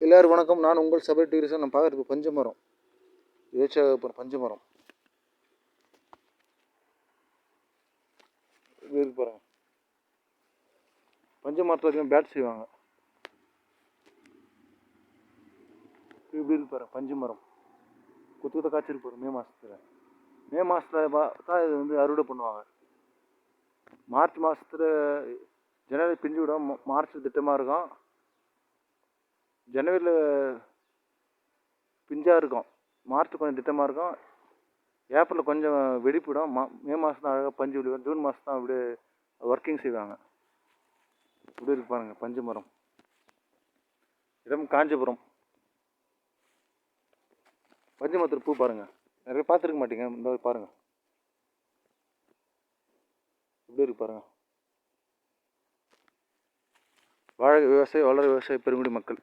எல்லாரும் வணக்கம். நான் உங்கள் சபை டீரிசன். நான் பார்க்குறது பஞ்ச மரம். பஞ்ச மரம் இது இருக்கு பாருங்க. பஞ்ச மரத்தில் பேட் செய்வாங்க. இப்படி இருக்கு பாருங்க. பஞ்ச மரம் கொத்து காய்ச்சிருக்கு பாருங்க. மே மாதத்தில் தான் இது வந்து அறுவடை பண்ணுவாங்க. மார்ச் மாதத்தில் ஜனவரி பிஞ்சு விடும். மார்ச் திட்டமாக இருக்கும். ஜனவரியில் பிஞ்சாக இருக்கும். மார்ச் கொஞ்சம் திட்டமாக இருக்கும். ஏப்ரலில் கொஞ்சம் வெடிப்பிடும். மே மாதம் தான் அழகாக பஞ்சு விடுவோம். ஜூன் மாதம் தான் அப்படியே ஒர்க்கிங் செய்வாங்க. இப்படி இருக்கு பாருங்க. பஞ்சு மரம். இடம் காஞ்சிபுரம். பஞ்சு மரத்தில் பூ பாருங்க. நிறைய பார்த்துருக்க மாட்டீங்க. இந்த பாருங்க. இப்படி இருக்கு பாருங்க. வாழை விவசாயி, வளர விவசாயி, பெருங்குடி மக்கள்.